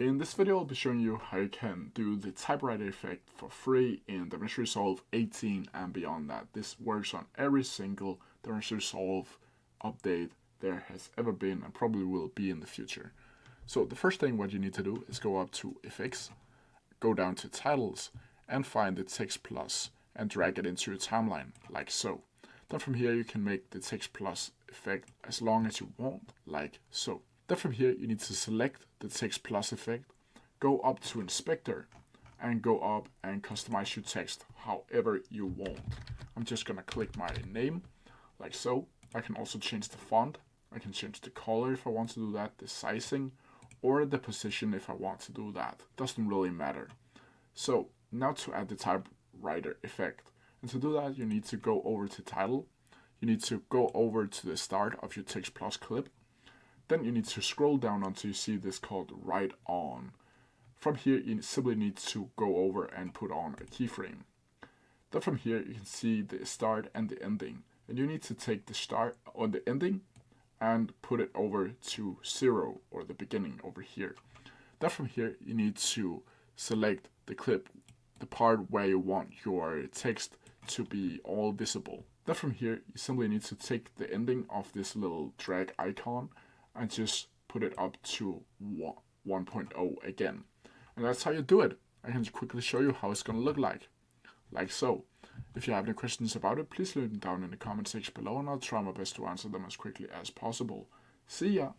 Okay, in this video I'll be showing you how you can do the typewriter effect for free in Davinci Resolve 18 and beyond that. This works on every single Davinci Resolve update there has ever been and probably will be in the future. So the first thing what you need to do is go up to Effects, go down to Titles and find the Text Plus and drag it into your timeline like so. Then from here you can make the Text Plus effect as long as you want, like so. Then from here you need to select the Text Plus effect, go up to Inspector and go up and customize your text however you want. I'm just gonna click my name like so. I can also change the font, I can change the color if I want to do that, the sizing, or the position if I want to do that. Doesn't really matter. So now to add the typewriter effect. And to do that you need to go over to Title, you need to go over to the start of your Text Plus clip. Then you need to scroll down until you see this called Write On. From here you simply need to go over and put on a keyframe. Then from here you can see the start and the ending. And you need to take the start or the ending and put it over to 0 or the beginning over here. Then from here you need to select the clip, the part where you want your text to be all visible. Then from here you simply need to take the ending of this little drag icon and just put it up to 1.0 again. And that's how you do it. I can quickly show you how it's going to look like so. If you have any questions about it, please leave them down in the comment section below and I'll try my best to answer them as quickly as possible. See ya!